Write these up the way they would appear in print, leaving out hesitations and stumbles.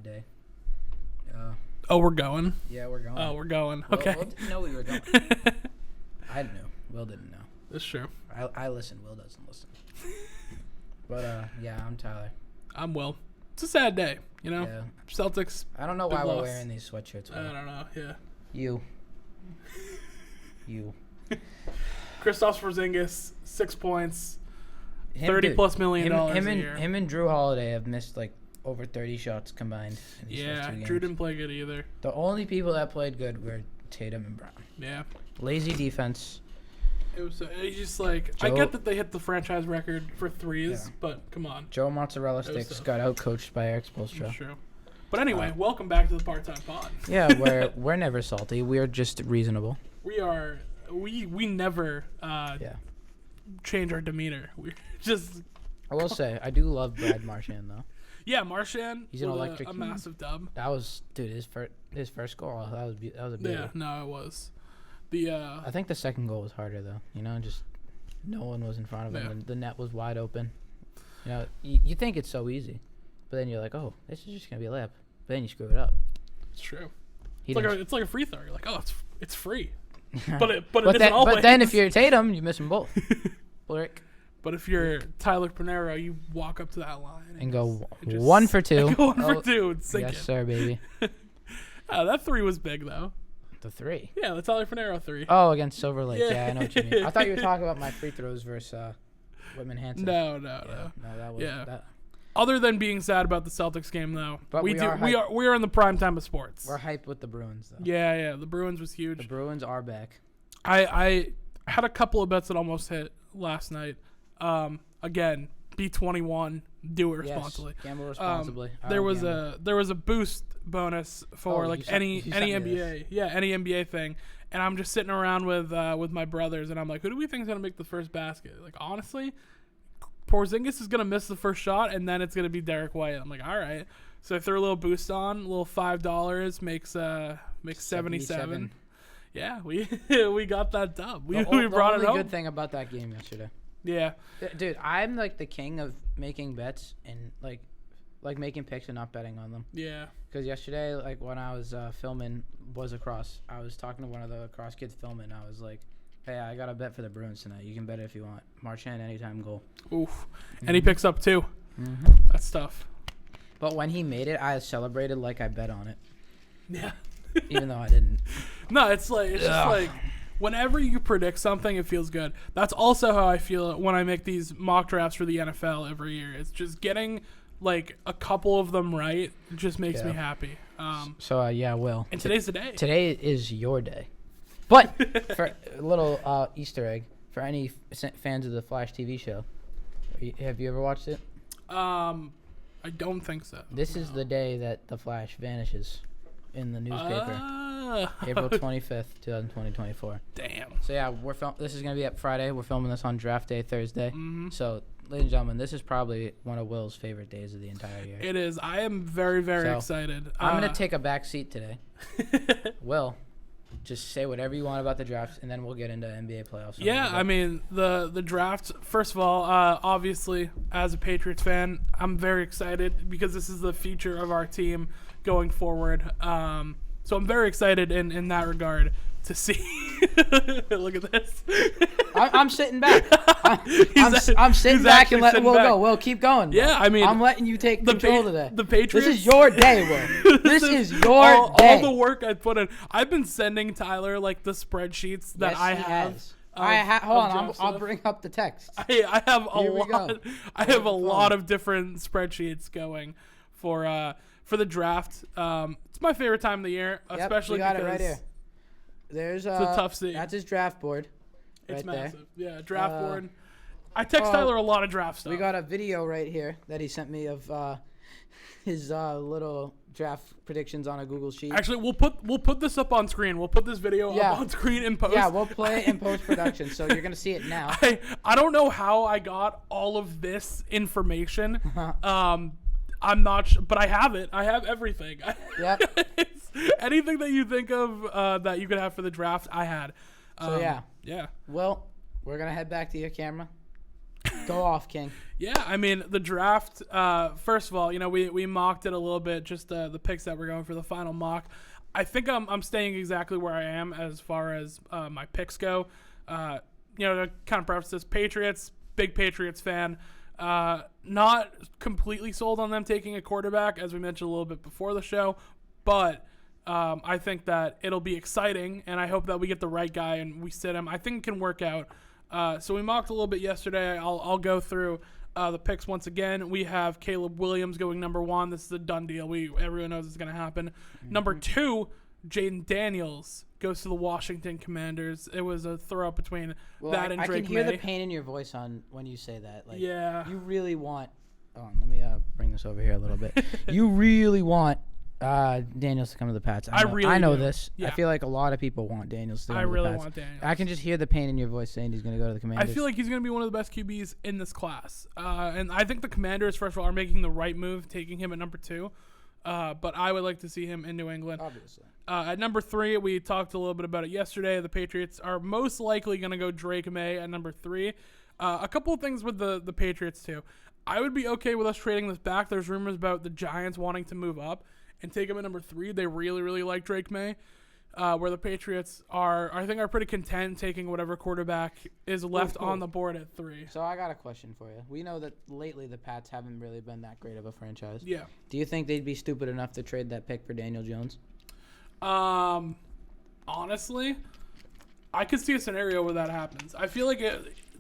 Day. Oh, we're going? Yeah, we're going. Oh, we're going. Will, Okay. Will didn't know we were going. I knew. Will didn't know. That's true. I listen. Will doesn't listen. But, yeah, I'm Tyler. I'm Will. It's a sad day, you know? Yeah. Celtics. I don't know Big why loss. we're wearing these sweatshirts. I Will. don't know. Yeah. You. Kristaps Porzingis, 6 points, Him, $30+ million a and year. him and Drew Holiday have missed, like, over 30 shots combined in these first Yeah, 2 games. Drew didn't play good either. The only people that played good were Tatum and Brown. Yeah. Lazy defense. It was just like, I get that they hit the franchise record for threes, Yeah. but come on. Joe Mozzarella That was Sticks tough. got outcoached by Eric Spoelstra. That's true. But anyway, welcome back to the part-time pod. Yeah, we're never salty. We're just reasonable. We never change our demeanor. We're just I will say, I do love Brad Marchand, though. yeah, Marchand. He's an with electric a human. massive dub. That was, dude, his first goal. That was a beauty. Yeah, no, it was. The I think the second goal was harder, though. You know, just no one was in front of him. Yeah. And the net was wide open. You know, you think it's so easy, but then you're like, oh, this is just gonna be a layup. But then you screw it up. it's true. He It's like a free throw. You're like, oh, it's free. But it but isn't always. then if you're Tatum, you miss them both. Blurick. But if you're Tyler Panero, you walk up to that line And go just- 1 for 2. and go 1 Oh, for 2 and sink yes, it. sir, baby. That 3 was big though. The 3. Yeah, the Tyler Panero 3. Oh, against Silver Lake. Yeah. Yeah, I know what you mean. I thought you were talking about my free throws versus Whitman Hansen. No. No, that was Yeah. that. Other than being sad about the Celtics game, though, But we we are are in the prime time of sports. We're hyped with the Bruins, though. Yeah. The Bruins was The huge. Bruins are back. I had a couple of bets that almost hit last night. Again, B21, do it responsibly. Yes, gamble responsibly. There was a boost bonus for Oh, like you sent any me NBA, any NBA thing, and I'm just sitting around with my brothers, and I'm like, who do we think is gonna make the first basket? Like honestly, Porzingis is gonna miss the first shot, and then it's gonna be Derek White. I'm like, all right. So I threw a little boost on, a little $5 makes 77. Yeah, we got that dub. We brought it The only home. good thing about that game yesterday. Yeah. Dude, I'm like the king of making bets and like making picks and not betting on them. Yeah. Because yesterday, like when I was filming Was Across, I was talking to one of the Across kids filming. I was like, hey, I got a bet for the Bruins tonight. You can bet it if you want. Marchand anytime goal. Oof. And he picks up 2. Mm-hmm. That's tough. But when he made it, I celebrated like I bet on it, Yeah. even though I didn't. No, it's just like whenever you predict something, it feels good. That's also how I feel when I make these mock drafts for the NFL every year. It's just getting like a couple of them right just makes me happy. So, yeah, Will. And today's the day. Today is your day. But for a little Easter egg, for any fans of the Flash TV show, have you ever watched it? I don't think so. This is the day that the Flash vanishes in the newspaper. April 25th, 2024. Damn. So, yeah, this is going to be up Friday. We're filming this on draft day, Thursday. Mm-hmm. So, ladies and gentlemen, this is probably one of Will's favorite days of the entire year. It is. I am very, very So, excited. I'm going to take a back seat today. Will, just say whatever you want about the draft, and then we'll get into NBA playoffs. Yeah, I mean, the draft, first of all, obviously, as a Patriots fan, I'm very excited because this is the future of our team going forward. So I'm very excited in that regard to see. Look at this. I'm sitting back. I'm sitting back and letting Will go. Will, keep going. Yeah, I mean, I'm letting you take control today. The Patriots. This is your day, Will. This is your day. All the work I put in. I've been sending Tyler like the spreadsheets that I have. Hold on. I'll bring up the text. I have a Here we lot. go. I have a lot of different spreadsheets going for the draft. It's my favorite time of the year, especially we got because it right here. There's it's a tough seat. That's his draft board. It's right massive. there. Yeah, draft board. I text Tyler a lot of draft stuff. We got a video right here that he sent me of his little draft predictions on a Google sheet. Actually, we'll put this up on screen. We'll put this video up on screen in post. Yeah, we'll play it in post production, so you're gonna see it now. I don't know how I got all of this information. I'm not sure, but I have it. I have everything. Yep. Anything that you think of that you could have for the draft, I had. So yeah. Yeah. Well, we're gonna head back to your camera. Go off, King. Yeah, I mean, the draft, first of all, we mocked it a little bit, just the picks that we're going for the final mock. I think I'm staying exactly where I am as far as my picks go. To kind of preface this, Patriots, big Patriots fan. Not completely sold on them taking a quarterback, as we mentioned a little bit before the show, but I think that it'll be exciting, and I hope that we get the right guy and we sit him. I think it can work out. So we mocked a little bit yesterday. I'll go through the picks once again. We have Caleb Williams going number 1. This is a done deal. Everyone knows it's going to happen. Mm-hmm. Number 2, Jaden Daniels goes to the Washington Commanders. It was a throw-up between that and Drake May. I can hear the pain in your voice when you say that. Like, yeah. You really want... let me bring this over here a little bit. You really want Daniels to come to the Pats. I know this. Yeah. I feel like a lot of people want Daniels to come to the Pats. I really want Daniels. I can just hear the pain in your voice saying he's going to go to the Commanders. I feel like he's going to be one of the best QBs in this class. And I think the Commanders, first of all, are making the right move, taking him at number 2. But I would like to see him in New England. Obviously. At number 3, we talked a little bit about it yesterday. The Patriots are most likely going to go Drake May at number 3. A couple of things with the Patriots, too. I would be okay with us trading this back. There's rumors about the Giants wanting to move up and take him at number 3. They really, really like Drake May. Where the Patriots are pretty content taking whatever quarterback is left on the board at 3. So I got a question for you. We know that lately the Pats haven't really been that great of a franchise. Yeah. Do you think they'd be stupid enough to trade that pick for Daniel Jones? Honestly, I could see a scenario where that happens. I feel like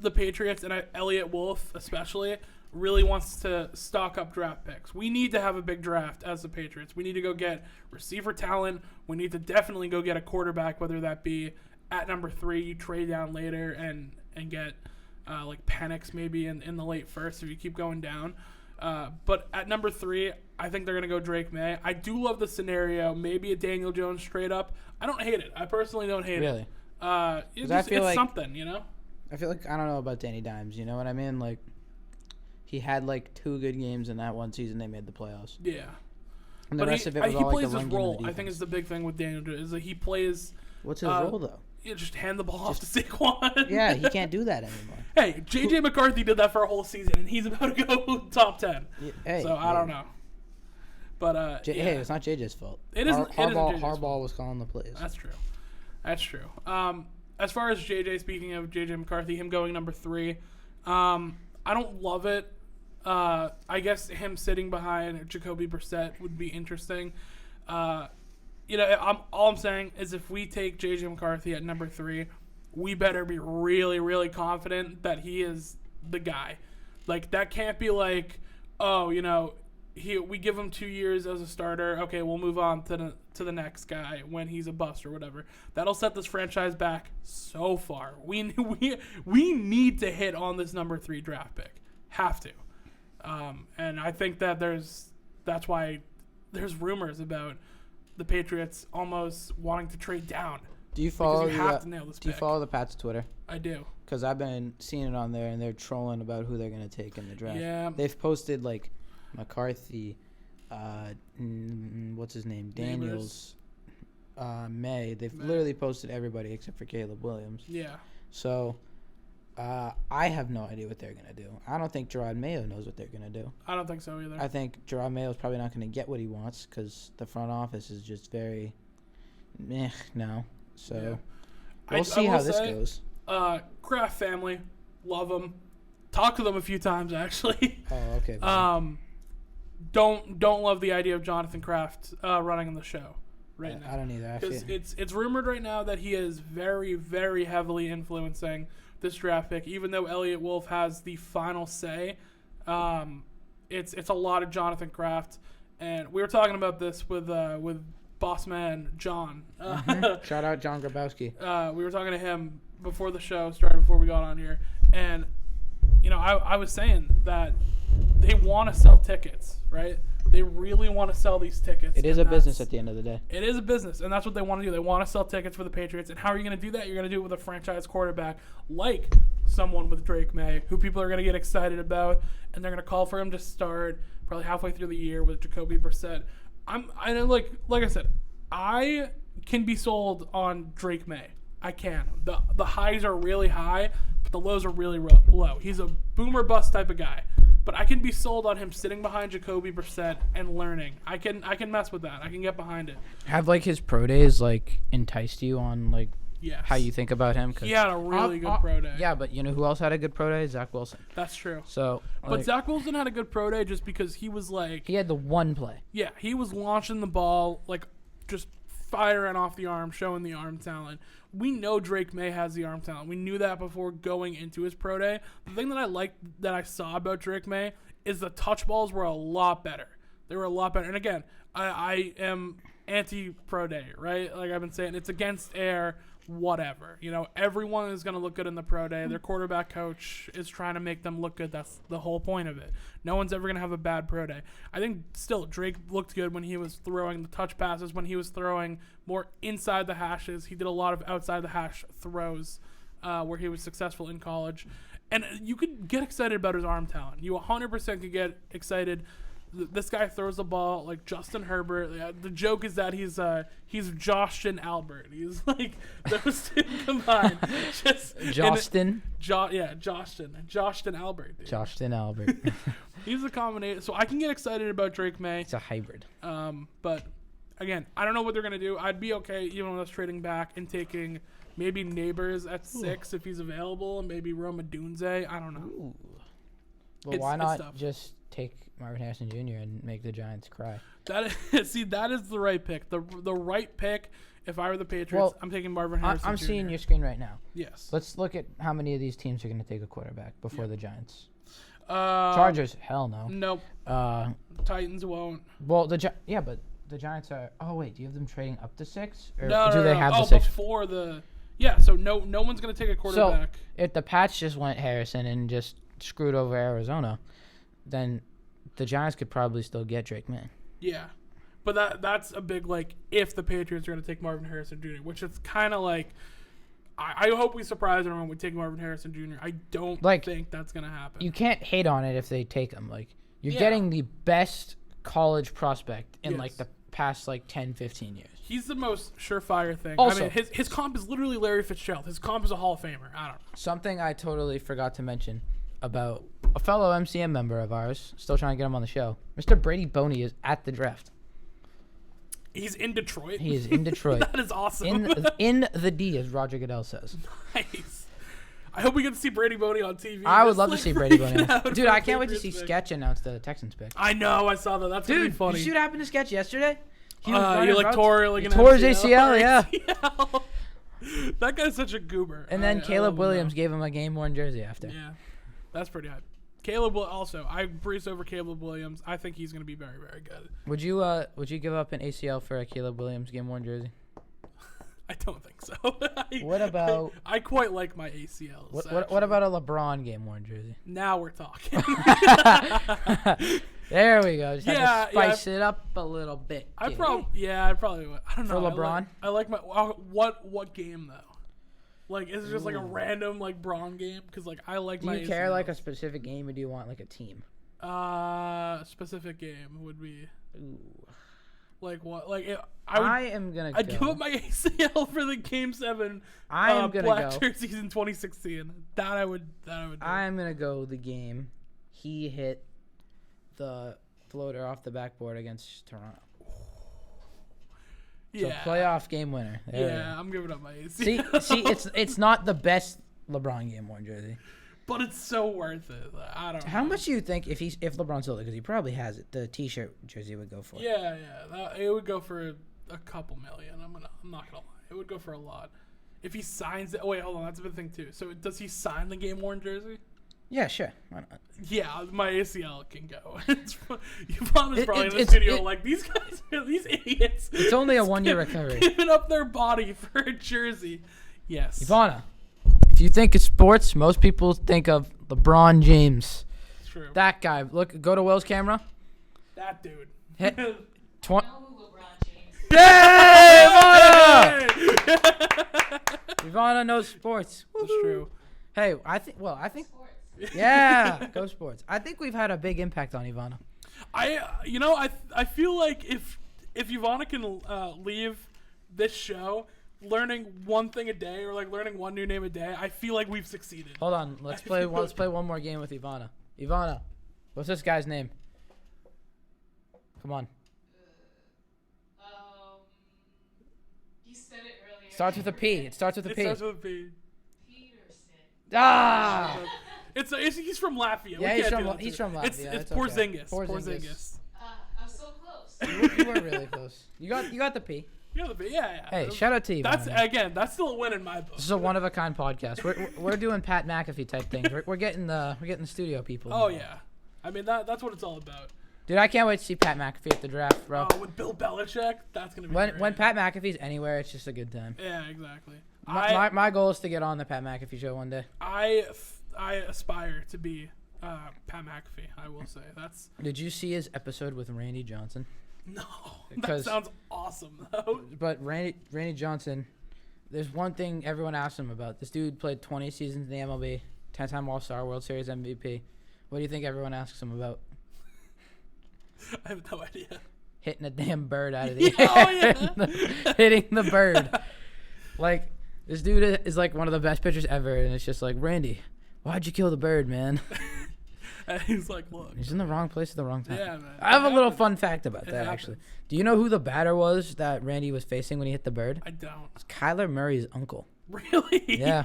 the Patriots and Elliott Wolf especially really wants to stock up draft picks. We need to have a big draft as the Patriots. We need to go get receiver talent. We need to definitely go get a quarterback, whether that be at number 3, you trade down later and get like Penix maybe in the late first if you keep going down. But at number 3, I think they're going to go Drake May. I do love the scenario. Maybe a Daniel Jones straight up. I don't hate it. I personally don't hate it. Really? It's something, I feel like, I don't know about Danny Dimes, you know what I mean? Like, he had like 2 good games in that one season. They made the playoffs. Yeah. And the rest of it was all plays like his role. I think is the big thing with Daniel Jones is that he plays. What's his role though? Yeah, just hand the ball off to Saquon. Yeah, he can't do that anymore. Hey, J.J. McCarthy did that for a whole season, and he's about to go top 10. I don't know. But hey, it's not JJ's fault. It isn't. Harbaugh was calling the plays. That's true. As far as JJ, speaking of JJ McCarthy, him going number 3, I don't love it. I guess him sitting behind Jacoby Brissett would be interesting. All I'm saying is if we take JJ McCarthy at number 3, we better be really, really confident that he is the guy. Like, that can't be like, we give him 2 years as a starter. Okay, we'll move on to the next guy when he's a bust or whatever. That'll set this franchise back so far. We need to hit on this number 3 draft pick. Have to. And I think that that's why there's rumors about the Patriots almost wanting to trade down. Do you follow? You have to nail this pick. Do you follow the Pats Twitter? I do. Because I've been seeing it on there, and they're trolling about who they're going to take in the draft. Yeah. They've posted like McCarthy, what's his name, Daniels, May. They've literally posted everybody except for Caleb Williams. Yeah. So. I have no idea what they're going to do. I don't think Gerard Mayo knows what they're going to do. I don't think so either. I think Gerard Mayo's probably not going to get what he wants because the front office is just very meh now. So we'll see how this goes. Kraft family, love them. Talked to them a few times actually. Oh, okay. Don't love the idea of Jonathan Kraft running the show right now. I don't either. Because it's rumored right now that he is very, very heavily influencing this draft pick, even though Elliott Wolf has the final say. It's a lot of Jonathan Kraft, and we were talking about this with boss man John. Shout out John Grabowski. We were talking to him before the show started, before we got on here, and I was saying that they want to sell tickets, right? They really want to sell these tickets. It is a business at the end of the day. It is a business, and that's what they want to do. They want to sell tickets for the Patriots. And how are you going to do that? You're going to do it with a franchise quarterback like someone with Drake May, who people are going to get excited about, and they're going to call for him to start probably halfway through the year with Jacoby Brissett. I know, like I said, I can be sold on Drake May. I can. The highs are really high. the lows are really low. He's a boomer bust type of guy. But I can be sold on him sitting behind Jacoby Brissett and learning. I can mess with that. I can get behind it. Have like his pro days like enticed you on like how you think about him? He had a really good pro day. Yeah, but you know who else had a good pro day? Zach Wilson. That's true. So, but Zach Wilson had a good pro day just because he was like he had the one play. Yeah, he was launching the ball like just firing off the arm, showing the arm talent. We know Drake May has the arm talent. We knew that before going into his pro day. The thing that I liked that I saw about Drake May is the touch balls were a lot better. They were a lot better. And again, I am anti-pro day, right? Like I've been saying, it's against air, whatever. You know, everyone is going to look good in the pro day. Their quarterback coach is trying to make them look good. That's the whole point of it. No one's ever going to have a bad pro day. I think still Drake looked good when he was throwing the touch passes, when he was throwing more inside the hashes. He did a lot of outside the hash throws where he was successful in college. And you could get excited about his arm talent. You 100% could get excited. This guy throws the ball like Justin Herbert. The joke is that he's Joshin Albert. He's like those two combined. Jostin Albert. Dude. Jostin Albert. He's a combination. So I can get excited about Drake May. It's a hybrid. But again, I don't know what they're gonna do. I'd be okay even with us trading back and taking maybe Neighbors at 6 if he's available, and maybe Roma Dunze. I don't know. Ooh. Well, why not just take Marvin Harrison Jr. and make the Giants cry? That is the right pick. The right pick. If I were the Patriots, I'm taking Marvin Harrison I'm Jr. seeing your screen right now. Yes. Let's look at how many of these teams are going to take a quarterback before the Giants. Chargers, hell no. Nope. Titans won't. Well, but the Giants are. Oh wait, do you have them trading up to 6? Or no, do they have the 6 before the? Yeah. So no one's going to take a quarterback. So if the Pats just went Harrison and just screwed over Arizona, then the Giants could probably still get Drake May. Yeah, but that's a big like if the Patriots are going to take Marvin Harrison Jr., which it's kind of like I hope we surprise everyone when we take Marvin Harrison Jr. I don't think that's going to happen. You can't hate on it if they take him. Like you're getting the best college prospect in like the past like 10, 15 years. He's the most surefire thing. Also, I mean, his comp is literally Larry Fitzgerald. His comp is a Hall of Famer. I don't know. Something I totally forgot to mention about a fellow MCM member of ours, still trying to get him on the show. Mr. Brady Boney is at the draft. He's in Detroit? He is in Detroit. That is awesome. In the D, as Roger Goodell says. Nice. I hope we get to see Brady Boney on TV. I would love to see Brady Boney. Dude, I can't wait to see Sketch announce the Texans pick. I know. I saw that. That's going to be funny. Did you see what happened to Sketch yesterday? He tore his ACL, yeah. That guy's such a goober. And then Caleb Williams gave him a game-worn jersey after. Yeah, that's pretty hype. I breezed over Caleb Williams. I think he's going to be very, very good. Would you give up an ACL for a Caleb Williams game-worn jersey? I don't think so. What about? I quite like my ACLs. What about a LeBron game-worn jersey? Now we're talking. There we go. Just have to spice it up a little bit. I probably would. I don't know. For LeBron? I like my what game though? Like, is it just like a random like Braun game? Because like I like my. Do you care like a specific game, or do you want like a team? Specific game would be. Ooh. Like what? Like I'd give up my ACL for the Game 7 black jerseys in 2016. That I would do. I'm gonna go the game. He hit the floater off the backboard against Toronto. Yeah. So playoff game winner. I'm giving up my ACL. See, it's not the best LeBron game-worn jersey. But it's so worth it. I don't know. How much do you think if LeBron sold it, because he probably has it, the T-shirt jersey would go for? Yeah. It would go for a couple million. I'm not gonna lie. It would go for a lot. If he signs it. Oh wait, hold on. That's a big thing too. So does he sign the game-worn jersey? Yeah, sure. Why not? Yeah, my ACL can go. Yvonne's probably in this video like, these guys, these idiots. It's only a 1-year recovery. Giving up their body for a jersey. Yes. Ivana, if you think of sports, most people think of LeBron James. True. That guy. Look, go to Will's camera. That dude. Hit. I know who LeBron James is. Yay, Ivana! Ivana knows sports. That's true. Hey, I think. Sports. Yeah, go sports. I think we've had a big impact on Ivana. I feel like if Ivana can leave this show learning one thing a day or like learning one new name a day, I feel like we've succeeded. Hold on, let's play one more game with Ivana. Ivana, what's this guy's name? Come on. You said it earlier. Starts with a P. It starts with a P. It starts with a P. Peterson. Ah! He's from Latvia. Yeah, he's from Latvia. It's Porzingis. Okay. Porzingis. I was so close. You were really close. You got the P. You got the P. Yeah. Hey, shout out to you. That's still a win in my book. This is a one of a kind podcast. We're doing Pat McAfee type things. We're getting the studio people. Oh yeah, I mean that's what it's all about. Dude, I can't wait to see Pat McAfee at the draft, bro. Oh, with Bill Belichick, that's gonna be when Pat McAfee's anywhere, it's just a good time. Yeah, exactly. My goal is to get on the Pat McAfee show one day. I aspire to be Pat McAfee. I will say that's. Did you see his episode with Randy Johnson? No, that sounds awesome though. But Randy Johnson, there's one thing everyone asks him about. This dude played 20 seasons in the MLB, 10-time All-Star, World Series MVP. What do you think everyone asks him about? I have no idea. Hitting a damn bird out of the air. Hitting the bird. Like, this dude is like one of the best pitchers ever, and it's just like, Randy, why'd you kill the bird, man? And he's like, look. He's in the wrong place at the wrong time. Yeah, man. I have a little fun fact about that, happens. actually. Do you know who the batter was that Randy was facing when he hit the bird? I don't. It's Kyler Murray's uncle. Really? Yeah.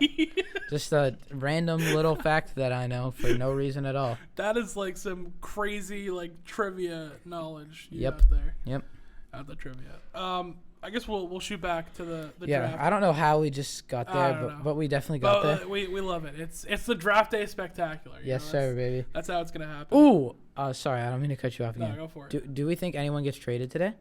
Just a random little fact that I know for no reason at all. That is like some crazy like trivia knowledge you Yep. got there. Yep. Out the trivia. I guess we'll shoot back to the Yeah, draft. I don't know how we just got there, but we definitely got there. We love it. It's the draft day spectacular. Yes, sir, baby. That's how it's gonna happen. Ooh, sorry, I don't mean to cut you off No, again. go for it. Do we think anyone gets traded today?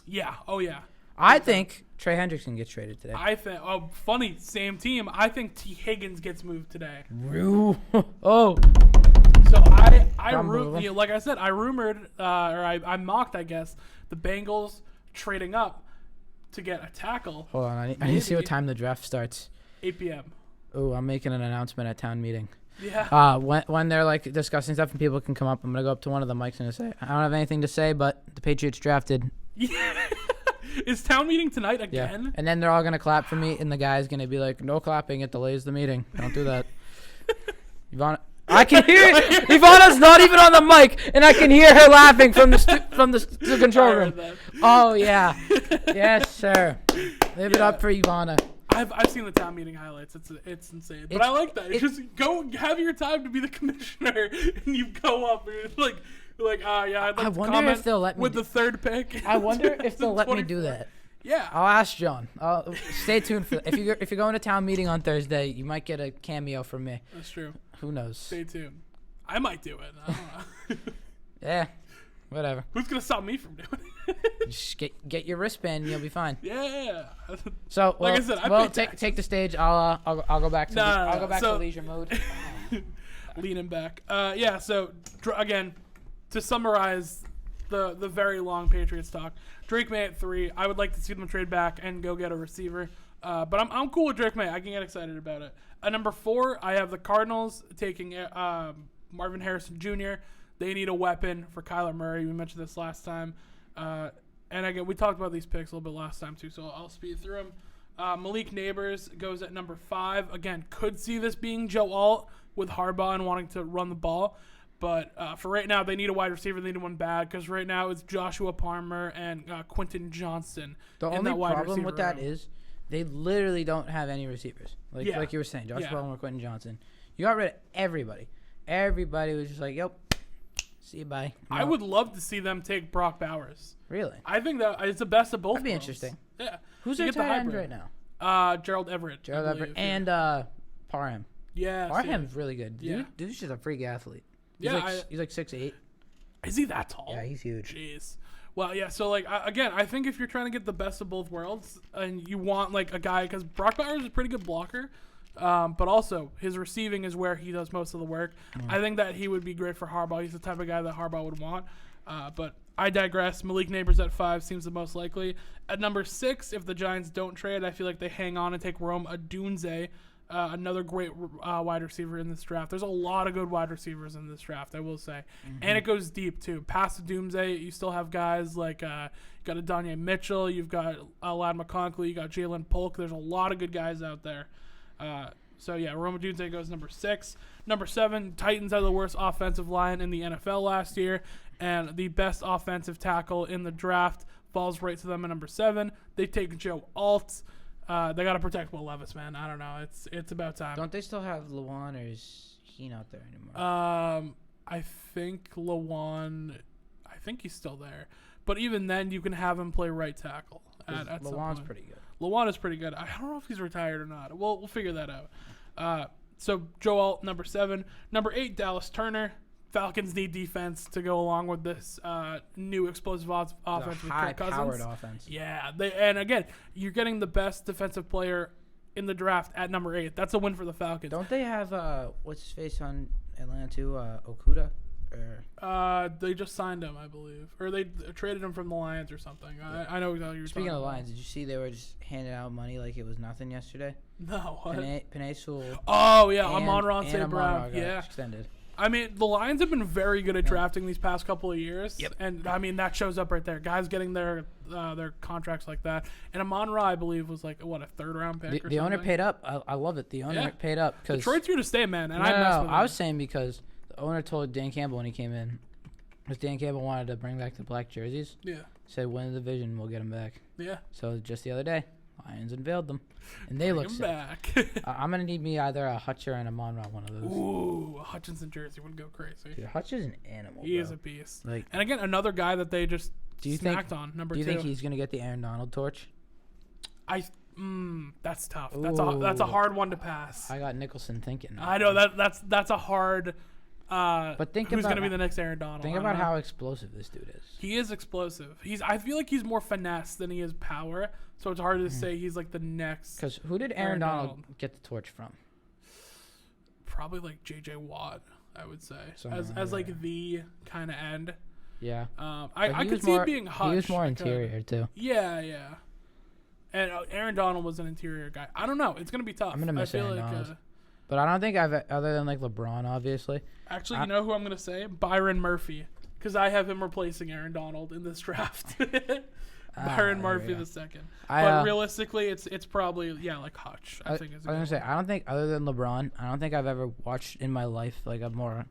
Yeah. Oh yeah. I think Trey Hendrickson gets traded today. I think. Oh, funny. Same team. I think T. Higgins gets moved today. Oh. So like I said, I rumored or I mocked, I guess, the Bengals trading up to get a tackle. Hold on, I need to see what time the draft starts. 8 p.m. Oh, I'm making an announcement at town meeting. Yeah. When they're like discussing stuff and people can come up, I'm gonna go up to one of the mics and say, I don't have anything to say, but the Patriots drafted. Yeah. Is town meeting tonight again? Yeah. And then they're all gonna clap for me, and the guy's gonna be like, "No clapping, it delays the meeting. Don't do that." Ivana, I can hear it. Ivana's not even on the mic, and I can hear her laughing from the control room. Oh yeah, yes sir. Live it up for Ivana. I've seen the town meeting highlights. It's insane. But I like that. It's just go have your time to be the commissioner, and you go up and you're like, yeah, I'd like I to wonder comment if they'll let me with the third pick. I wonder if they'll let me do that. Yeah. I'll ask John. Stay tuned for that. If you're going to town meeting on Thursday, you might get a cameo from me. That's true. Who knows? Stay tuned. I might do it. I don't know. Yeah. Whatever. Who's gonna stop me from doing it? Just get your wristband, and you'll be fine. Yeah. So, like I said, take the stage. I'll go back to I'll go back to leisure mode. Leaning back. Yeah. So again, to summarize the very long Patriots talk, Drake May at 3. I would like to see them trade back and go get a receiver. But I'm cool with Drake May. I can get excited about it. At number 4, I have the Cardinals taking Marvin Harrison Jr. They need a weapon for Kyler Murray. We mentioned this last time. And again, we talked about these picks a little bit last time too, so I'll speed through them. Malik Neighbors goes at number 5. Again, could see this being Joe Alt with Harbaugh and wanting to run the ball. But for right now, they need a wide receiver. They need one bad because right now it's Joshua Palmer and Quentin Johnson. The only problem with that is they literally don't have any receivers. Like you were saying, Joshua Palmer, Quentin Johnson. You got rid of everybody. Everybody was just like, yep. See you, bye. No. I would love to see them take Brock Bowers. Really? I think that it's the best of both. That'd be worlds. interesting. Yeah. Who's their tight end right now? Gerald Everett. And Parham. Yeah. Parham's really good. Yeah. Dude's just a freak athlete. He's like 6'8". Is he that tall? Yeah, he's huge. Jeez. Well, yeah. So again, I think if you're trying to get the best of both worlds and you want like a guy, because Brock Bowers is a pretty good blocker. But also his receiving is where he does most of the work. I think that he would be great for Harbaugh. He's the type of guy that Harbaugh would want. But I digress. Malik Neighbors at 5 seems the most likely. At number 6, if the Giants don't trade, I feel like they hang on and take Rome Odunze. another great wide receiver in this draft. There's a lot of good wide receivers in this draft, I will say. And it goes deep, too. Past the doomsday, you still have guys like you got Adonai Mitchell, you've got Ladd McConkey, you got Jalen Polk. There's a lot of good guys out there. So, yeah, Rome Odunze goes number 6. Number 7, Titans had the worst offensive line in the NFL last year, and the best offensive tackle in the draft falls right to them at number 7. They take Joe Alt. They got to protect Will Levis, man. I don't know. It's about time. Don't they still have Lewan, or is he not there anymore? I think Lewan, I think he's still there. But even then, you can have him play right tackle. At Lewan's pretty good. Lewan is pretty good. I don't know if he's retired or not. We'll figure that out. So Joe Alt, number 7. Number 8, Dallas Turner. Falcons need defense to go along with this new explosive offense with Kirk Cousins. High-powered offense. Yeah, and again, you're getting the best defensive player in the draft at number 8. That's a win for the Falcons. Don't they have what's his face on Atlanta too? Okuda. They just signed him, I believe, or they traded him from the Lions or something. Yeah. I know exactly. Speaking of the Lions, did you see they were just handing out money like it was nothing yesterday? No. Penei Sewell. Oh yeah, Amon-Ra St. Brown. Yeah. Extended. I mean, the Lions have been very good at drafting these past couple of years. Yep. And, I mean, that shows up right there. Guys getting their contracts like that. And Amon-Ra, I believe, was like, what, a third-round pick or something? The owner paid up. I love it. The owner paid up. Detroit's here to stay, man. And I was saying because the owner told Dan Campbell when he came in, because Dan Campbell wanted to bring back the black jerseys. Yeah. Said, win the division, we'll get them back. Yeah. So just the other day, Lions unveiled them. And they look sick. Back. I'm going to need me either a Hutcher and a Amon-Ra, one of those. Ooh, a Hutchinson jersey would go crazy. Dude, Hutcher's an animal, He is a beast. And again, another guy that they just snacked on, number 2. Do you think he's going to get the Aaron Donald torch? That's tough. That's a hard one to pass. I got Nicholson thinking. I know that's a hard. But think who's about going to be the next Aaron Donald? Think about how explosive this dude is. He is explosive. I feel like he's more finesse than he is power. So it's hard to say he's like the next. Because who did Aaron Donald get the torch from? Probably like J.J. Watt, I would say, as like the kind of end. Yeah. I could see it being Hutch. He was more interior too. Yeah. And Aaron Donald was an interior guy. I don't know. It's gonna be tough. I'm gonna miss Aaron Donald. But I don't think other than like LeBron, obviously. Actually, you know who I'm gonna say? Byron Murphy, because I have him replacing Aaron Donald in this draft. Byron Murphy the second. But realistically, it's probably like Hutch. I think. I was gonna say I don't think other than LeBron, I don't think I've ever watched in my life like a more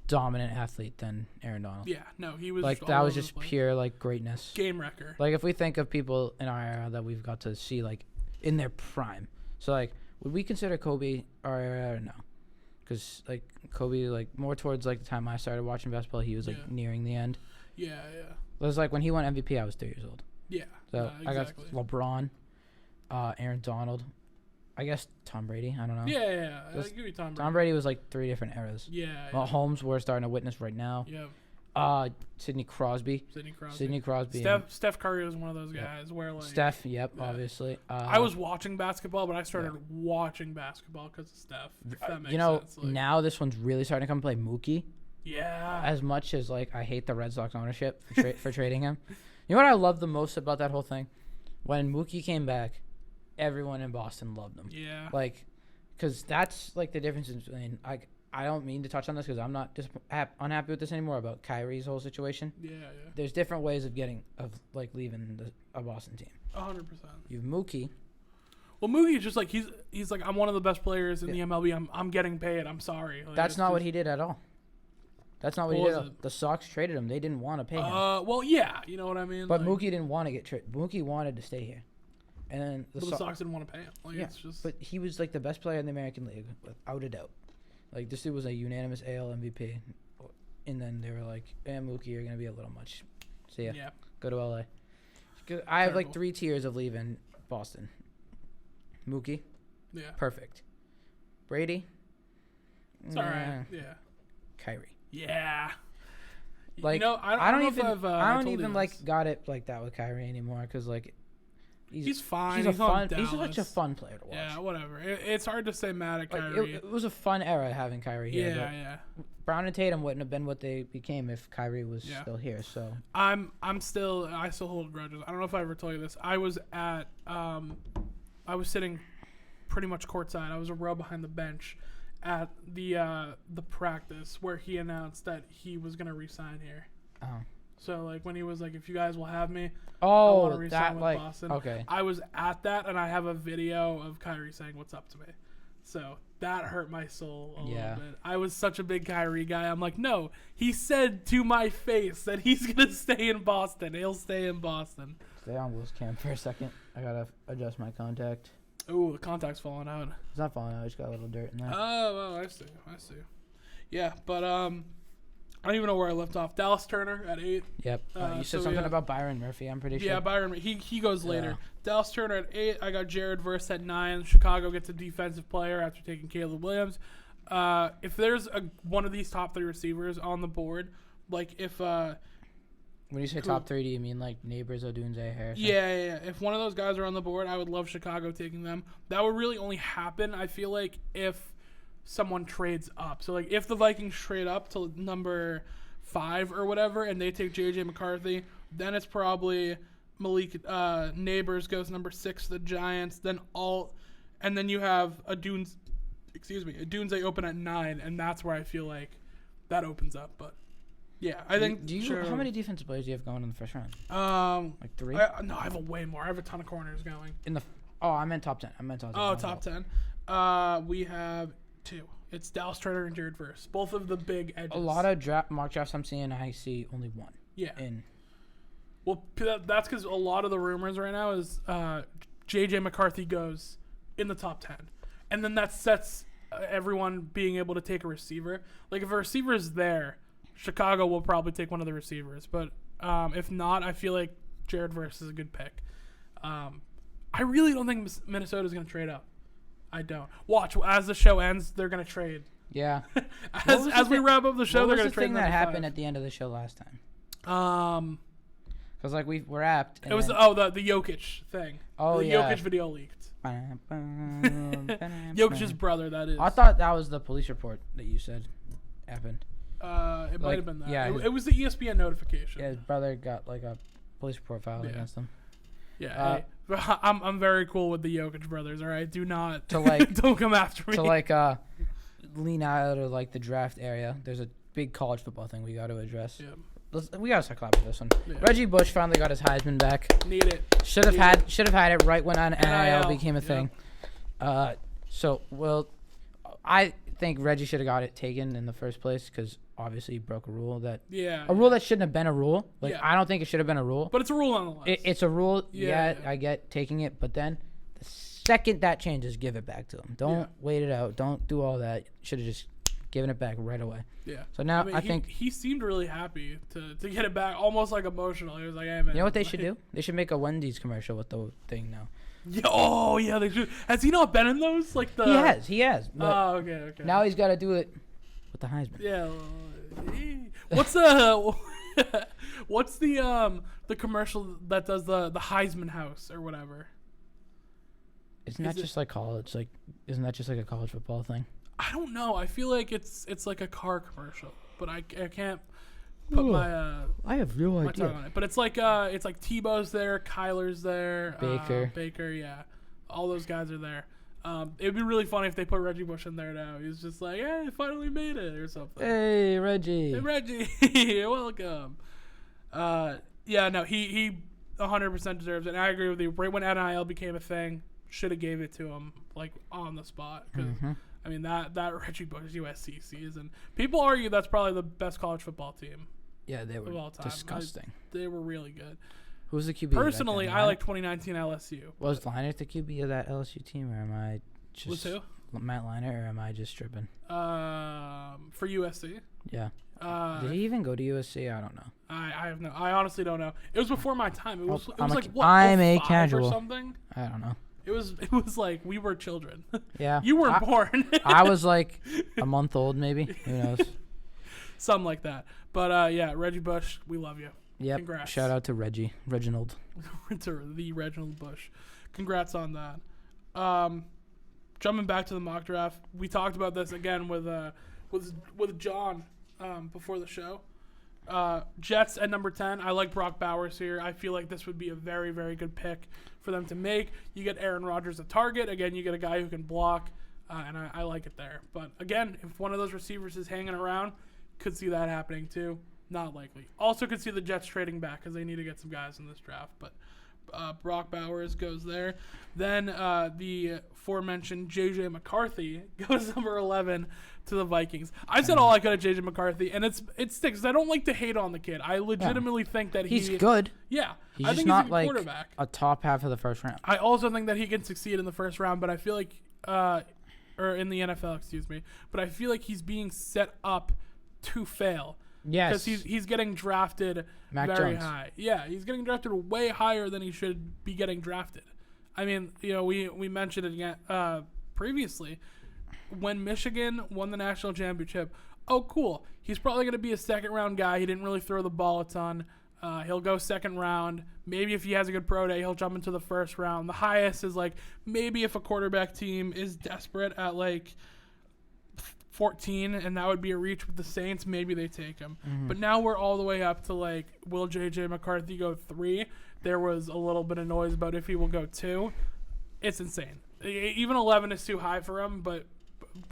dominant athlete than Aaron Donald. Yeah, no, he was like that was just pure like greatness. Game wrecker. Like if we think of people in our era that we've got to see like in their prime, so like would we consider Kobe our era or no? Because like Kobe like more towards like the time I started watching basketball, he was like nearing the end. Yeah. It was like when he won MVP, I was 3 years old. Yeah. So I got LeBron, Aaron Donald, I guess Tom Brady. I don't know. Yeah. I'll give you Tom Brady. Tom Brady was like 3 different eras. Yeah. Mahomes we're starting to witness right now. Yeah. Sidney Crosby. Steph Curry was one of those guys where like Steph. Obviously. I was watching basketball, but I started watching basketball because of Steph. If that makes sense. Like, now this one's really starting to come play. Mookie. Yeah. As much as like I hate the Red Sox ownership for trading him. You know what I love the most about that whole thing? When Mookie came back, everyone in Boston loved him. Yeah. Like, because that's like the difference between I don't mean to touch on this because I'm not unhappy with this anymore about Kyrie's whole situation. Yeah. There's different ways of leaving a Boston team. 100%. You have Mookie. Well, Mookie is just like he's like I'm one of the best players in the MLB. I'm getting paid. I'm sorry. Like, that's not what he did at all. That's not what he did. The Sox traded him. They didn't want to pay him. Well, yeah, you know what I mean. But like, Mookie didn't want to get traded. Mookie wanted to stay here, and then the Sox didn't want to pay him. Like, it's just. But he was like the best player in the American League, without a doubt. Like this dude was a unanimous AL MVP, and then they were like, Mookie, you're gonna be a little much. See ya. Yeah. Go to LA. I have like 3 tiers of leaving Boston. Mookie. Yeah. Perfect. Brady. It's all right. Yeah. Kyrie. Yeah. Like I don't even like got it like that with Kyrie anymore because like he's fine. He's such a fun player to watch. Yeah, whatever. It's hard to say mad at Kyrie. It was a fun era having Kyrie here. Yeah. Brown and Tatum wouldn't have been what they became if Kyrie was still here. So I still hold grudges. I don't know if I ever told you this. I was sitting pretty much courtside. I was a row behind the bench at the practice where he announced that he was gonna re-sign here. Oh. So like when he was like, if you guys will have me, I Oh, want to re-sign with like Boston. okay. I was at that, and I have a video of Kyrie saying "What's up" to me. So that hurt my soul a little bit. I was such a big Kyrie guy. I'm like, no, he said to my face that he's gonna stay in Boston. He'll stay in Boston. Stay on Will's cam for a second. I gotta adjust my contact. Ooh, the contact's falling out. It's not falling out. I just got a little dirt in there. Oh, I see. Yeah, but I don't even know where I left off. Dallas Turner at 8. Yep. You said something about Byron Murphy, I'm pretty sure. Yeah, Byron. He goes later. Yeah. Dallas Turner at 8. I got Jared Verse at 9. Chicago gets a defensive player after taking Caleb Williams. If there's one of these top 3 receivers on the board, like if when you say top 3, do you mean like Neighbors, Odunze, Harrison? Yeah. If one of those guys are on the board, I would love Chicago taking them. That would really only happen, I feel like, if someone trades up. So, like, if the Vikings trade up to number 5 or whatever, and they take J.J. McCarthy, then it's probably Malik Neighbors goes number 6 to the Giants. And then you have Odunze open at 9, and that's where I feel like that opens up. But yeah, I think. How many defensive players do you have going in the first round? Like 3? No, I have a way more. I have a ton of corners going. I meant top 10. Oh, top 10. We have 2. It's Dallas Turner and Jared Verse. Both of the big edges. A lot of mock drafts I'm seeing, I see only 1. Yeah. Well, that's because a lot of the rumors right now is J.J. McCarthy goes in the top 10. And then that sets everyone being able to take a receiver. Like, if a receiver is there, Chicago will probably take one of the receivers. But if not, I feel like Jared Verse is a good pick. I really don't think Minnesota's going to trade up. I don't. Watch, as the show ends, they're going to trade. Yeah. as we wrap up the show, they're going to trade. What was the thing that happened at the end of the show last time? Because like we're apt. It was the Jokic thing. Oh, the yeah. Jokic video leaked. Jokic's brother, that is. I thought that was the police report that you said happened. It might have been that. Yeah, it was the ESPN notification. Yeah, his brother got like a police report filed against him. Yeah, I'm very cool with the Jokic brothers. All right, do not like don't come after me. To like lean out of like the draft area. There's a big college football thing we got to address. Yeah. We gotta start clapping for this one. Yeah. Reggie Bush finally got his Heisman back. Need it. Should have had it right when NIL became a thing. I think Reggie should have got it taken in the first place because obviously he broke a rule that rule that shouldn't have been a rule. Like I don't think it should have been a rule. But it's a rule nonetheless. It's a rule. Yeah, I get taking it, but then the second that changes, give it back to him. Don't wait it out. Don't do all that. Should have just given it back right away. Yeah. So now I think he seemed really happy to get it back, almost like emotional. He was like, "Hey man." You know what they should do? They should make a Wendy's commercial with the thing now. Yeah, oh yeah, they should. Has he not been in those? Like He has. Oh, okay. Now he's got to do it with the Heisman. Yeah. What's the commercial that does the Heisman House or whatever? Isn't that just like college? Like, isn't that just like a college football thing? I don't know. I feel like it's like a car commercial, but I can't put I have no my idea. tongue on it. But it's like Tebow's there, Kyler's there, Baker, yeah, all those guys are there. It'd be really funny if they put Reggie Bush in there now. He's just like, "Hey, finally made it" or something. Hey, Reggie. Hey, Reggie, welcome. Yeah, no, he 100% deserves it. And I agree with you. Right when NIL became a thing, should have gave it to him like on the spot. Because I mean that Reggie Bush USC season, people argue that's probably the best college football team. Yeah, they were disgusting. They were really good. Who's the QB? Personally, I like 2019 LSU. Was Leinart the QB of that LSU team, or am I just was who? Matt Leinart, or am I just tripping? For USC. Yeah. Did he even go to USC? I don't know. I honestly don't know. It was before my time. It was like what? I'm a casual or something. I don't know. It was like we were children. Yeah. You weren't born. I was like a month old, maybe. Who knows? Something like that. But yeah, Reggie Bush, we love you. Yep. Congrats. Shout out to Reginald. To the Reginald Bush. Congrats on that. Jumping back to the mock draft, we talked about this again with John before the show. Jets at number 10. I like Brock Bowers here. I feel like this would be a very, very good pick for them to make. You get Aaron Rodgers a target. Again, you get a guy who can block, and I like it there. But again, if one of those receivers is hanging around, could see that happening too. Not likely. Also could see the Jets trading back because they need to get some guys in this draft. But Brock Bowers goes there. Then the aforementioned J.J. McCarthy goes number 11 to the Vikings. I said all I could at J.J. McCarthy, and it sticks. I don't like to hate on the kid. I legitimately think that he's good. Yeah. He's I think just not he's a like quarterback. a top half of the first round. I also think that he can succeed in the first round, but I feel like or in the NFL, excuse me. But I feel like he's being set up to fail. Yes. Because he's getting drafted very high. Yeah, he's getting drafted way higher than he should be getting drafted. I mean, we mentioned it again previously. When Michigan won the national championship, oh, cool. He's probably going to be a second-round guy. He didn't really throw the ball a ton. He'll go second round. Maybe if he has a good pro day, he'll jump into the first round. The highest is like maybe if a quarterback team is desperate at like 14, and that would be a reach with the Saints, maybe they take him. Mm-hmm. But now we're all the way up to like, will J.J. McCarthy go 3? There was a little bit of noise about if he will go 2. It's insane. Even 11 is too high for him, but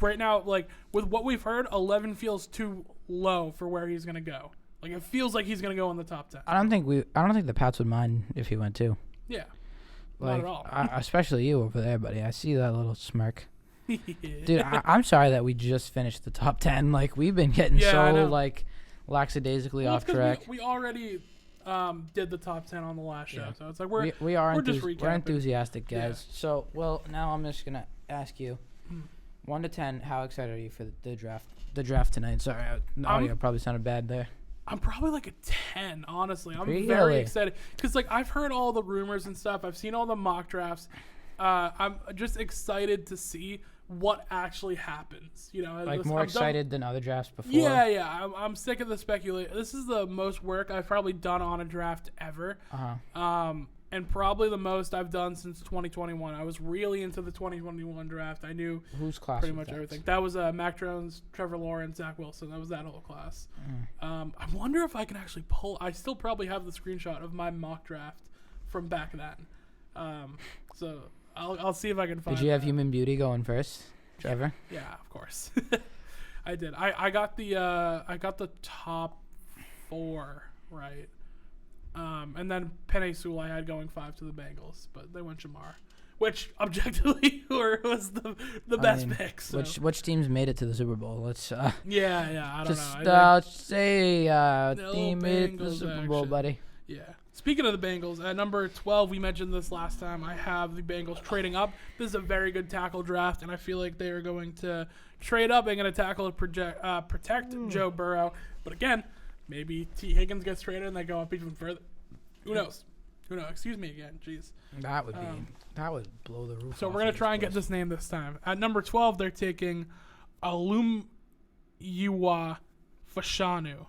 right now, like with what we've heard, 11 feels too low for where he's gonna go. Like it feels like he's gonna go in the top 10. I don't think the Pats would mind if he went 2. Yeah, like, not at all. Especially you over there, buddy. I see that little smirk. Dude, I'm sorry that we just finished the top 10. Like we've been getting like lackadaisically off track. We already did the top 10 on the last show, so it's like we're enthusiastic guys. Yeah. So now I'm just gonna ask you, 1 to 10, how excited are you for the draft? The draft tonight. Sorry, the audio probably sounded bad there. I'm probably like a 10, honestly. I'm really? Very excited because like I've heard all the rumors and stuff. I've seen all the mock drafts. I'm just excited to see what actually happens. Like more excited than other drafts before. Yeah. I'm sick of the speculation. This is the most work I've probably done on a draft ever. And probably the most I've done since 2021. I was really into the 2021 draft. I knew whose class pretty much everything. That was Mac Jones, Trevor Lawrence, Zach Wilson. That was that whole class. I wonder if I can actually pull. I still probably have the screenshot of my mock draft from back then. So I'll see if I can find. Did you have Human Beauty going first, Trevor? Yeah, of course. I did. I got the top 4 right. And then Penei Sewell I had going 5 to the Bengals, but they went Jamar, which objectively was the best pick. So. Which teams made it to the Super Bowl? Let's I don't know. Just say team made it to the Super Bowl, buddy. Yeah. Speaking of the Bengals, at number 12, we mentioned this last time. I have the Bengals trading up. This is a very good tackle draft, and I feel like they are going to trade up. They're going to tackle protect Joe Burrow, but again. Maybe T. Higgins gets traded and they go up even further. Who knows? Excuse me again. Jeez. That would blow the roof. So we're gonna try and get this name this time. At number 12, they're taking Oluyiwa Fashanu,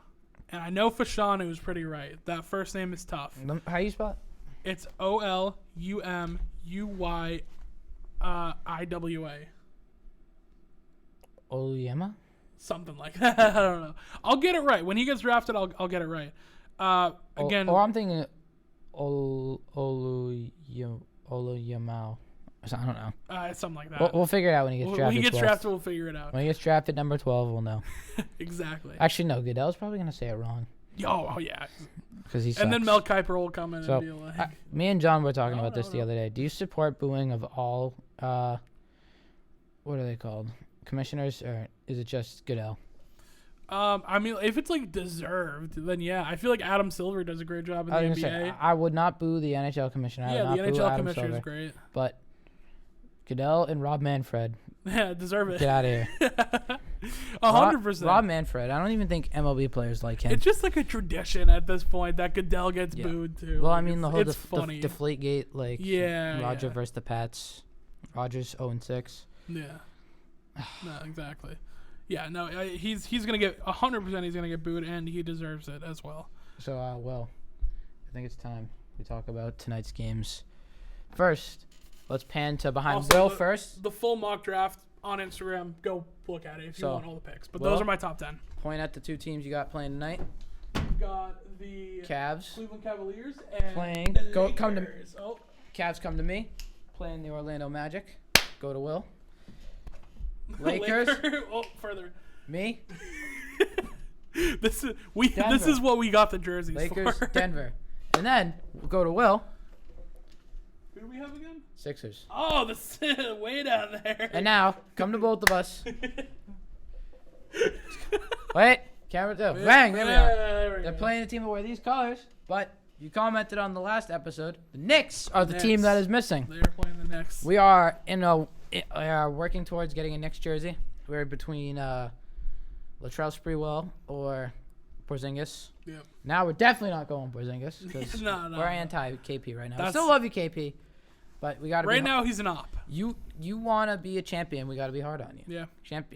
and I know Fashanu is pretty right. That first name is tough. How do you spell it? It's Olumuyuyiwa. Oluyema? Something like that. I don't know. I'll get it right. When he gets drafted, I'll get it right. Again. I'm thinking Oluyemao. I don't know. It's something like that. We'll figure it out when he gets drafted. When he gets drafted, we'll figure it out. When he gets drafted, number 12, we'll know. Exactly. Actually, no. Goodell's probably going to say it wrong. Oh yeah. Because he sucks. And then Mel Kiper will come in and be like... me and John were talking about this the other day. Do you support booing of all... what are they called? Commissioners, or is it just Goodell? I mean, if it's like deserved, then yeah. I feel like Adam Silver does a great job in the NBA. Say, I would not boo the NHL commissioner. Yeah, the NHL commissioner is great. But Goodell and Rob Manfred, yeah, deserve it. Get out of here. 100%. Rob Manfred. I don't even think MLB players like him. It's just like a tradition at this point that Goodell gets booed too. Well, I mean, the whole funny. Deflategate, like Roger versus the Pats. Rogers 0-6. Yeah. No, exactly. Yeah, no, he's gonna get 100%. He's gonna get booed, and he deserves it as well. So, I think it's time we talk about tonight's games. First, let's pan to behind Will first. The full mock draft on Instagram. Go look at it if you want all the picks. But those are my top 10. Point at the 2 teams you got playing tonight. got the Cavs. Cleveland Cavaliers and Playing. the Come to. Lakers. Oh. Cavs come to me. Playing the Orlando Magic. Go to Will. Lakers. Oh, further. Me. This is what we got the jerseys Lakers, for. Denver. And then we'll go to Will. Who do we have again? Sixers. Oh, the way down there. And now, come to both of us. Wait, camera two. Bang, there we are. They're playing a team that wear these colors, but you commented on the last episode. The Knicks are the team that is missing. They're playing the Knicks. We are working towards getting a Knicks jersey. We're between Latrell Sprewell or Porzingis. Yep. Now we're definitely not going Porzingis because No. we're anti-KP right now. I still love you, KP, but we got to right now he's an op. You want to be a champion, we got to be hard on you. Yeah.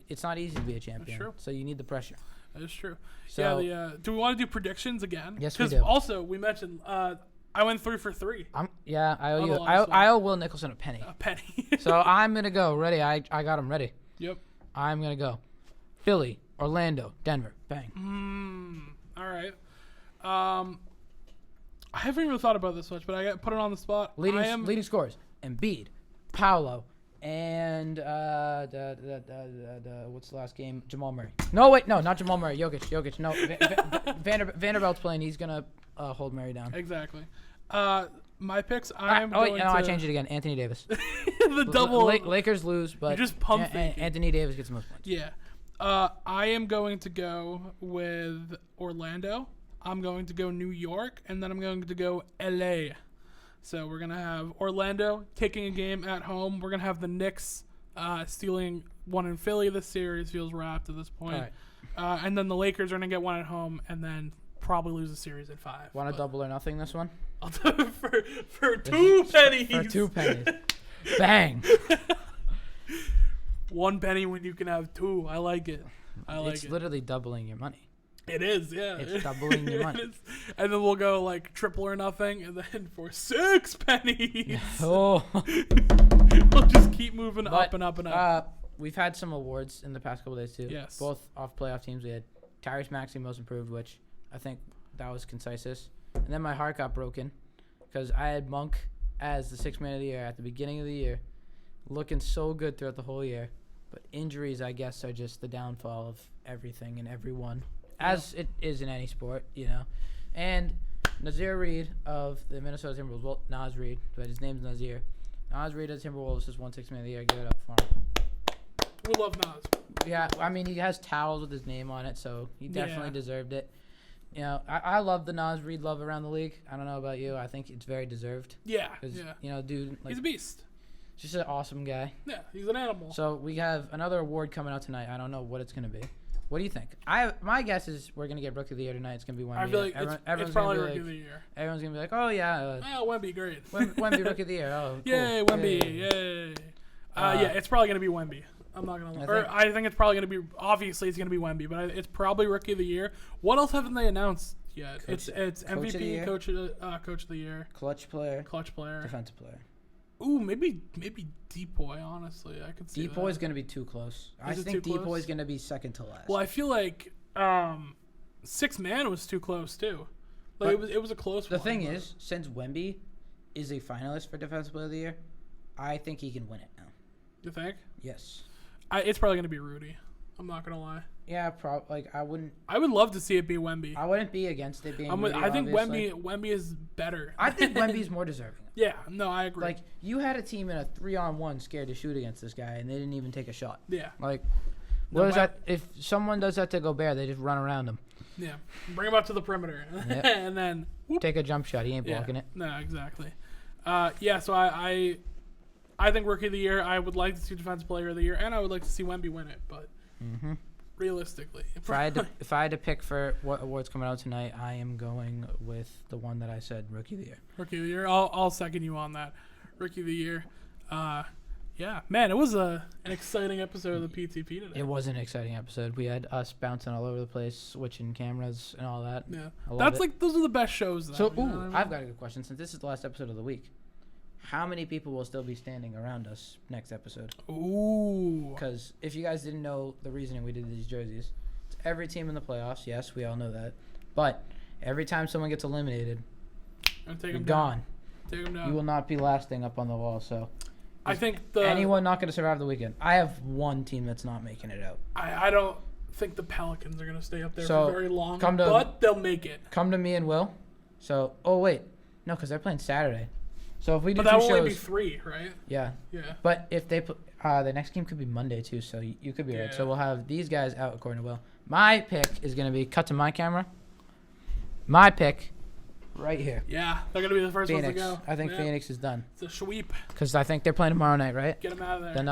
It's not easy to be a champion. That's true. So you need the pressure. That is true. So, yeah. Do we want to do predictions again? Yes, we do. Because also we mentioned I went 3 for 3. I owe you. I owe Will Nicholson a penny. A penny. So I'm gonna go. Ready? I got him ready. Yep. I'm gonna go. Philly, Orlando, Denver. Bang. All right. I haven't even thought about this much, but I got put it on the spot. Leading scores: Embiid, Paolo, and what's the last game? Jamal Murray. No, wait, no, not Jamal Murray. Jokic. No, Vanderbilt's playing. He's gonna hold Murray down. Exactly. My picks. I changed it again. Anthony Davis. The double. Lakers lose, but you just pump Anthony Davis gets the most points. Yeah. I am going to go with Orlando. I'm going to go New York, and then I'm going to go LA. So we're going to have Orlando taking a game at home. We're going to have the Knicks stealing one in Philly. This series feels wrapped at this point. Right. And then the Lakers are going to get one at home and then probably lose the series in 5. Want to double or nothing this one? I'll do it for 2 pennies. For 2 pennies. Bang. 1 penny when you can have 2. I like it. It's literally doubling your money. It is, yeah. It's doubling your money. And then we'll go like triple or nothing, and then for 6 pennies. Oh. We'll just keep moving up and up and up. We've had some awards in the past couple days too. Yes. Both off playoff teams. We had Tyrese Maxey most improved, which I think that was concisus. And then my heart got broken because I had Monk as the 6th man of the year at the beginning of the year, looking so good throughout the whole year. But injuries, I guess, are just the downfall of everything and everyone, as it is in any sport, you know. And Nazir Reed of the Minnesota Timberwolves, well, Naz Reed, but his name's Nazir. Naz Reed of the Timberwolves is 6th man of the year. Give it up for him. We love Naz. Yeah, I mean, he has towels with his name on it, so he definitely deserved it. You know, I love the Naz Reed love around the league. I don't know about you. I think it's very deserved. Yeah. You know, dude. Like, he's a beast. Just an awesome guy. Yeah, he's an animal. So we have another award coming out tonight. I don't know what it's going to be. What do you think? My guess is we're going to get Rookie of the Year tonight. It's going to be Wemby. I feel like it's probably Rookie of the Year. Everyone's going to be like, oh, yeah. Wemby, great. Wemby, Rookie of the Year. Oh, cool. Yay, Wemby, yay. Yeah, it's probably going to be Wemby. I'm not going to lie. I think it's probably going to be, obviously it's going to be Wemby, but it's probably Rookie of the Year. What else haven't they announced yet? It's MVP, Coach of the Year. Clutch player. Defensive player. Ooh, maybe Depoy, honestly. I could see Depoy's going to be too close. I think Depoy's going to be second to last. Well, I feel like 6th man was too close, too. Like it was a close one. The thing is, since Wemby is a finalist for Defensive Player of the Year, I think he can win it now. You think? Yes. It's probably going to be Rudy. I'm not going to lie. Yeah, I wouldn't. I would love to see it be Wemby. I wouldn't be against it being Rudy, I think Wemby is better. I think Wemby's more deserving. Yeah, no, I agree. Like, you had a team in a 3-on-1 scared to shoot against this guy, and they didn't even take a shot. Yeah. Like, what is that? If someone does that to Gobert, they just run around him. Yeah. Bring him up to the perimeter. Yep. And then whoop. Take a jump shot. He ain't blocking it. No, exactly. So I think Rookie of the Year, I would like to see Defensive Player of the Year, and I would like to see Wemby win it, but realistically. If I had to pick for what awards coming out tonight, I am going with the one that I said, Rookie of the Year. Rookie of the Year. I'll second you on that. Rookie of the Year. Yeah, man, it was an exciting episode of the PTP today. It was an exciting episode. We had us bouncing all over the place, switching cameras and all that. Yeah, that's like those are the best shows. Though, so, I've got a good question. Since this is the last episode of the week, how many people will still be standing around us next episode? Ooh. Because if you guys didn't know the reasoning we did these jerseys, it's every team in the playoffs. Yes, we all know that. But Every time someone gets eliminated, you're gone. Take them down. You will not be last thing up on the wall. So, I think anyone not going to survive the weekend. I have one team that's not making it out. I don't think the Pelicans are going to stay up there for very long, but they'll make it. Come to me and Will. So, no, because they're playing Saturday. So if we do but that will shows, only be 3, right? Yeah. Yeah. But if they put the next game could be Monday too, so you could be right. So we'll have these guys out according to Will. My pick is going to be cut to my camera. My pick, right here. Yeah, they're going to be the first Phoenix. ones to go. I think Phoenix is done. It's a sweep. Because I think they're playing tomorrow night, right? Get them out of there. Then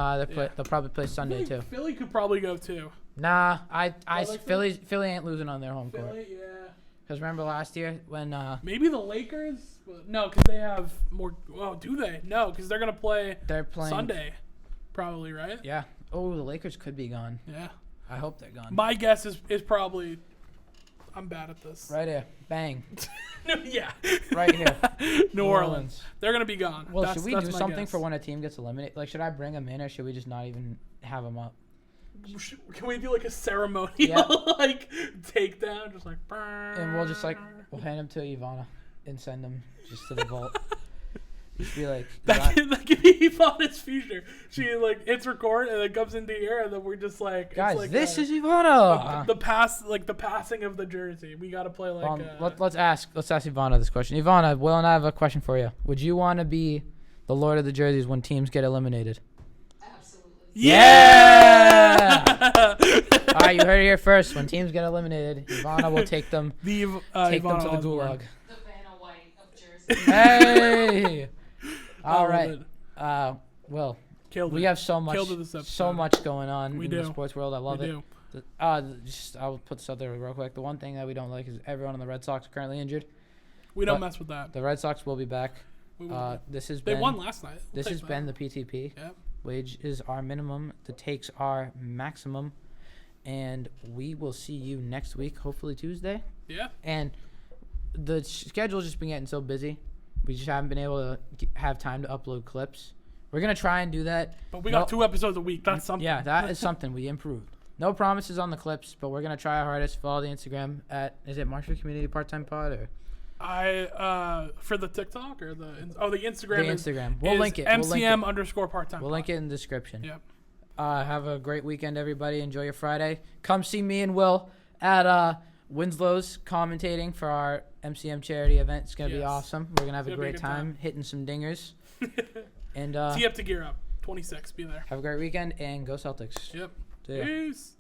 they'll probably play Sunday too. Philly could probably go too. Nah, Philly ain't losing on their home court. Philly, yeah. Because remember last year when maybe the Lakers? No, because they have more. Oh, do they? No, because they're gonna play. They're playing Sunday, probably, right? Yeah. Oh, the Lakers could be gone. Yeah. I hope they're gone. My guess is probably. I'm bad at this. Right here, bang. Yeah. Right here, New Orleans. They're gonna be gone. Well, should we do something for when a team gets eliminated? Like, should I bring them in, or should we just not even have them up? Can we do like a ceremonial like takedown, just like? And we'll hand them to Ivana and send them just to the vault. Just be like that could be Ivana's future. She hits record and then comes into here, and then we're just like, guys, this is Ivana. The passing of the jersey. We gotta play let's ask Ivana this question. Ivana, Will and I have a question for you. Would you want to be the Lord of the Jerseys when teams get eliminated? Yeah! All right, you heard it here first. When teams get eliminated, Ivana will take them to the gulag. The Vanna White of Jersey. Hey! All right. Will, we have so much going on in the sports world. I love it. I'll put this out there real quick. The one thing that we don't like is everyone on the Red Sox are currently injured. We don't mess with that. The Red Sox will be back. They won last night. This has been the PTP. Yep. Wage is our minimum. The takes are maximum. And we will see you next week, hopefully Tuesday. Yeah. And the schedule's just been getting so busy. We just haven't been able to have time to upload clips. We're going to try and do that. But we got 2 episodes a week. That's something. Yeah, that is something. We improved. No promises on the clips, but we're going to try our hardest. Follow the Instagram is it Marshall Community Part-Time Pod or? For the TikTok or the Instagram. The Instagram. We'll link it. MCM_part-time. We'll link it in the description. Yep. Have a great weekend, everybody. Enjoy your Friday. Come see me and Will at Winslow's commentating for our MCM charity event. It's going to be awesome. We're going to have a great time hitting some dingers. And tee up to gear up. 26. Be there. Have a great weekend and go Celtics. Yep. See ya. Peace.